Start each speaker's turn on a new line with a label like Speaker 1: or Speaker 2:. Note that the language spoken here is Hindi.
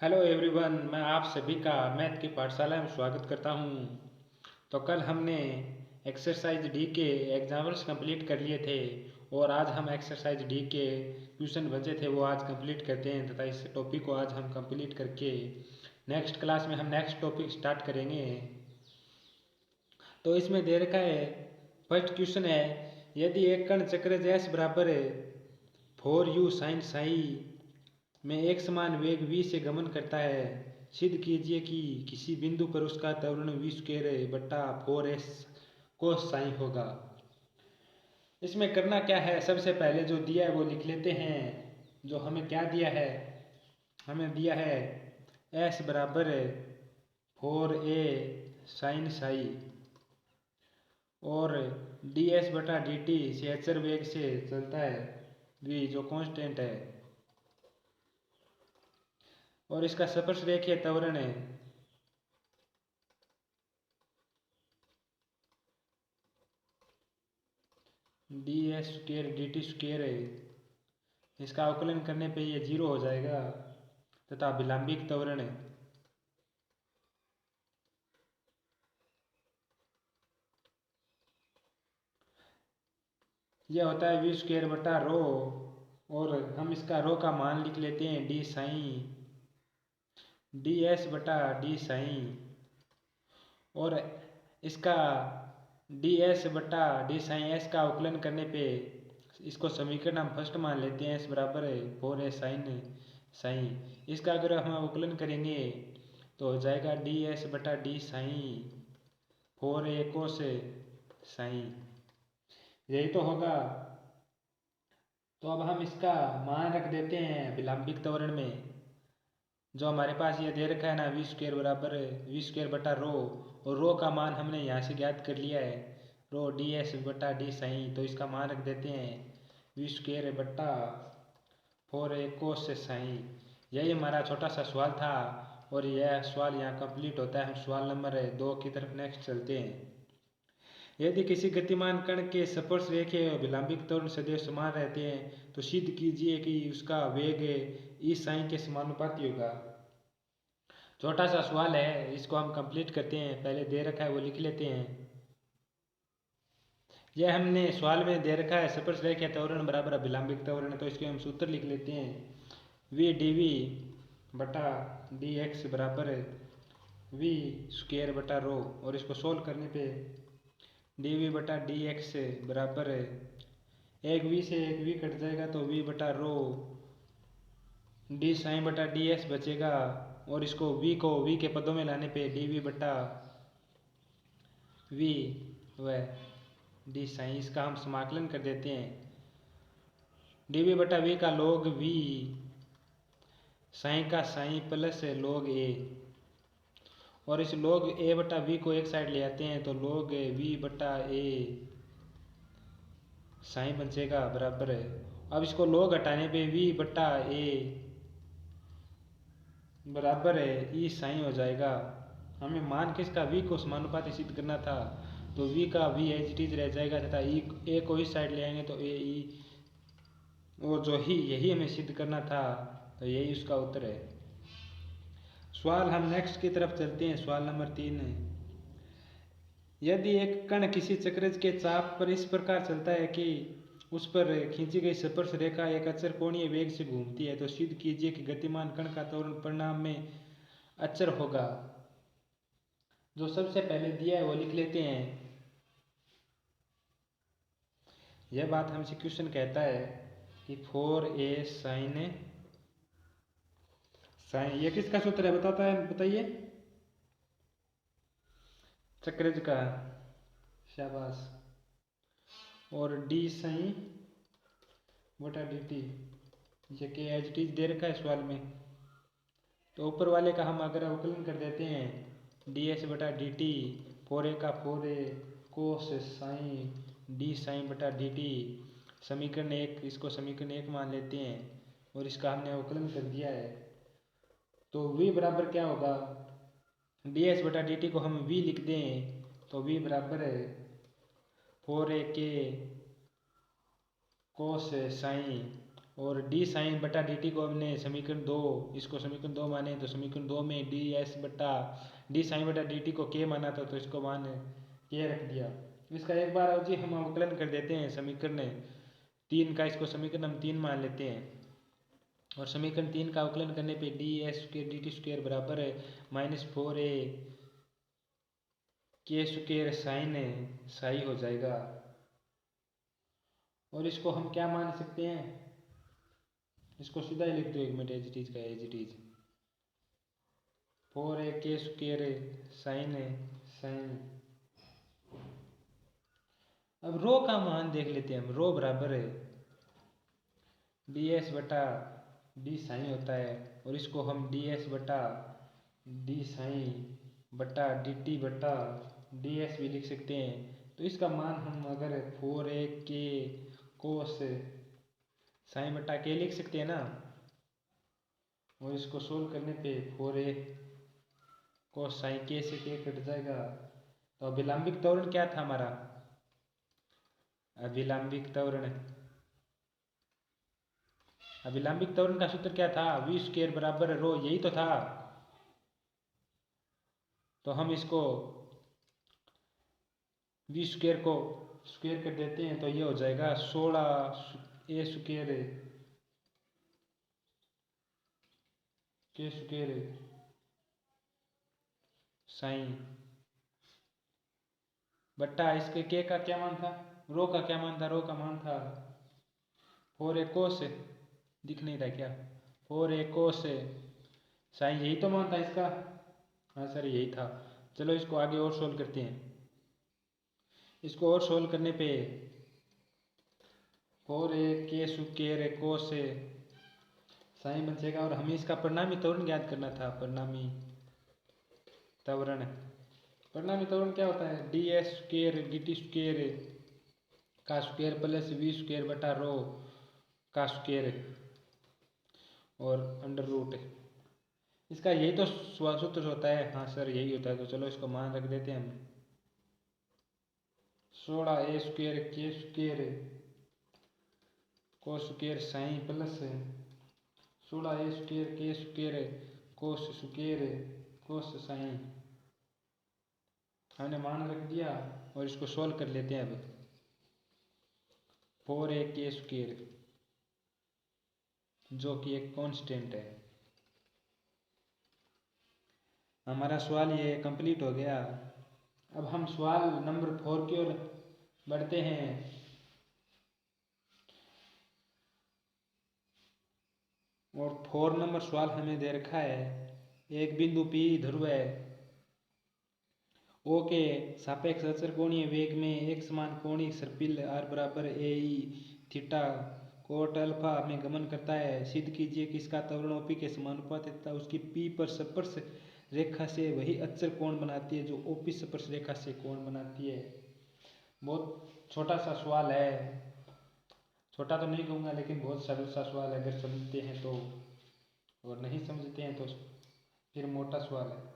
Speaker 1: हेलो एवरीवन, मैं आप सभी का मैथ की पाठशाला में स्वागत करता हूं। तो कल हमने एक्सरसाइज डी के एग्जाम्पल्स कंप्लीट कर लिए थे और आज हम एक्सरसाइज डी के क्वेश्चन बचे थे वो आज कंप्लीट करते हैं तथा इस टॉपिक को आज हम कंप्लीट करके नेक्स्ट क्लास में हम नेक्स्ट टॉपिक स्टार्ट करेंगे। तो इसमें दे रखा है, फर्स्ट क्वेश्चन है, यदि एक कण चक्र एस बराबर 4u साइन साई में एक समान वेग v से गमन करता है, सिद्ध कीजिए कि किसी बिंदु पर उसका त्वरण v स्क्वायर बट्टा 4s कोस साई होगा। इसमें करना क्या है, सबसे पहले जो दिया है वो लिख लेते हैं। जो हमें क्या दिया है, हमें दिया है s बराबर 4a साइन साई और ds बटा dt से अचर वेग से चलता है v जो कांस्टेंट है और इसका स्पर्श रेखीय त्वरण है D S square D T square है। इसका अवकलन करने पे ये 0 हो जाएगा तथा विलंबिक त्वरण है यह होता है वी स्क्वेयर बटा रो और हम इसका रो का मान लिख लेते हैं डी साइन डी एस बटा डी साइन और इसका डी एस बटा डी साइन एस का अवकलन करने पे इसको समीकरण हम फर्स्ट मान लेते हैं एस बराबर है 4 साइन साइन। इसका अगर हम अवकलन करेंगे तो हो जाएगा डी एस बटा डी साइन 4 कोस साइन, यही तो होगा। तो अब हम इसका मान रख देते हैं विलंबिक त्वरण में। जो हमारे पास ये दे रखा है ना वी स्क्वायर बराबर वी स्क्वायर बटा रो, और रो का मान हमने यहाँ से ज्ञात कर लिया है रो डी एस बटा डी साइन। तो इसका मान रख देते हैं वी स्क्वायर बटा 4 कोस साइन। यही हमारा छोटा सा सवाल था और यह सवाल यहाँ कंप्लीट होता है। हम सवाल नंबर 2 की तरफ नेक्स्ट चलते हैं। यदि किसी गतिमान कण के स्पर्श रेखीय विलंबिक त्वरण सदैव समान रहते हैं तो सिद्ध कीजिए कि उसका वेग ई साइन के समानुपाती होगा। छोटा सा सवाल है, इसको हम कंप्लीट करते हैं। पहले दे रखा है वो लिख लेते हैं। यह हमने सवाल में दे रखा है स्पर्श रेखीय त्वरण बराबर विलंबिक त्वरण, तो इसके हम सूत्र लिख लेते हैं वी डी वी बटा डी एक्स बराबर वी स्क्वेयर बटा रो और इसको सोल्व करने पे डी वी बटा डी एक्स बराबर एक वी से एक वी कट जाएगा तो वी बटा रो डी साइन बटा डी एस बचेगा और इसको वी को वी के पदों में लाने पे डी वी बटा वी व डी साइन, इसका हम समाकलन कर देते हैं। डी वी बटा वी का लॉग वी साइन का साइन प्लस लॉग ए और इस लॉग ए बटा वी को एक साइड ले आते हैं तो लॉग वी बटा ए साइन बचेगा बराबर है। अब इसको लॉग हटाने पे वी बटा ए बराबर है ई साइन हो जाएगा। हमें मान किसका वी को समानुपाती सिद्ध करना था तो वी का वी एज इट इज रह जाएगा तथा ई ए को इस साइड ले आएंगे तो ए ई, और जो ही यही हमें सिद्ध करना था तो यही उसका उत्तर है। सवाल हम नेक्स्ट की तरफ चलते हैं। सवाल नंबर 3 है, यदि एक कण किसी चक्र के चाप पर इस प्रकार चलता है कि उस पर खींची गई स्पर्श रेखा एक अचर कोणीय वेग से घूमती है तो सिद्ध कीजिए कि गतिमान कण का त्वरण परिणाम में अचर होगा। जो सबसे पहले दिया है वो लिख लेते हैं। यह बात हमसे क्वेश्चन कहता है कि 4a साइन साइन, ये किसका सूत्र है बताता है, बताइए। चक्रज का, शाबाश। और डी साइन बटा डी टी, ये के एच टी दे रखा है सवाल में। तो ऊपर वाले का हम अगर अवकलन कर देते हैं डी एस बटा डी टी 4a का 4a cos sine D sine बटा डी टी समीकरण 1, इसको समीकरण 1 मान लेते हैं और इसका हमने अवकलन कर दिया है। तो v बराबर क्या होगा, डी एस बटा डी टी को हम v लिख दें तो v बराबर है 4a के कोस साइन और डी साइन बटा डी टी को हमने समीकरण 2, इसको समीकरण 2 माने तो समीकरण 2 में डी एस बटा डी साइन बटा डी टी को के माना था तो इसको मान के रख दिया। इसका एक बार अब जी हम अवकलन कर देते हैं समीकरण 3 का, इसको समीकरण हम 3 मान लेते हैं और समीकरण 3 का अवकलन करने पे D S square D T square बराबर है -4a के स्क्वेयर साइन साई हो जाएगा। और इसको हम क्या मान सकते हैं, इसको सीधा ही लिख दो 1 मिनट, एज इट इज का एज इट इज 4a के स्क्वेयर साइन साइन। अब रो का मान देख लेते हैं हम, रो बराबर है डी एस बटा डी साइन होता है और इसको हम डी एस बटा डी साइन बटा डी टी बटा डी एस भी लिख सकते हैं। तो इसका मान हम अगर 4a के कोस साइन बटा के लिख सकते हैं ना, और इसको सोल्व करने पे 4a कोस साइन के से के कट जाएगा। तो अभिलंबिक त्वरण क्या था हमारा, अभिलंबिक त्वरण, अभिलंबिक त्वरण का सूत्र क्या था, वी स्क्वायर बराबर रो, यही तो था। तो हम इसको वी स्क्वायर को स्क्वायर कर देते हैं तो ये हो जाएगा 16 ए स्क्वायर के स्क्वायर साइन बट्टा इसके के का क्या मान था, रो का क्या मान था, रो का मान था 4a कोस, दिख नहीं रहा क्या, 4a कोस साइन, यही तो मान था इसका। हाँ सर यही था। चलो इसको आगे और सोल्व करते हैं। इसको और सोल्व करने पे 4a के स्क्वायर कोस साइन बचेगा और हमें इसका परिणामी त्वरण ज्ञात करना था। परिणामी त्वरण, परिणामी त्वरण क्या होता है, D S square D T square का स्क्वायर प्लस वी स्क्वायर बटा रो का स्क्वायर और अंडर रूट, इसका यही तो सूत्र होता है। हाँ सर यही होता है। तो चलो इसको मान रख देते हैं हम, 16 ए स्क्वायर के square cos square sine plus 16 ए स्क्वायर के स्क्वायर कोस स्क्वायर कोस साइन, हमने मान रख दिया और इसको सोल्व कर लेते हैं। अब 4a के स्क्वायर जो कि एक कांस्टेंट है, हमारा सवाल ये कंप्लीट हो गया। अब हम सवाल नंबर 4 की ओर बढ़ते हैं। और 4 नंबर सवाल हमें दे रखा है, एक बिंदु P ध्रुव है O के सापेक्ष अचर कोणीय वेग में एक समान कोणीय सर्पिल r बराबर ए ई थीटा कोट अल्फा में गमन करता है। सिद्ध कीजिए कि इसका त्वरण OP के समानुपाती तथा उसकी P पर स्पर्श रेखा से वही अचर कोण बनाती है जो OP स्पर्श रेखा से कोण बनाती है। बहुत छोटा सा सवाल है, छोटा तो नहीं कहूँगा लेकिन बहुत सरल सा सवाल है अगर समझते हैं तो, और नहीं समझते हैं तो फिर मोटा सवाल है।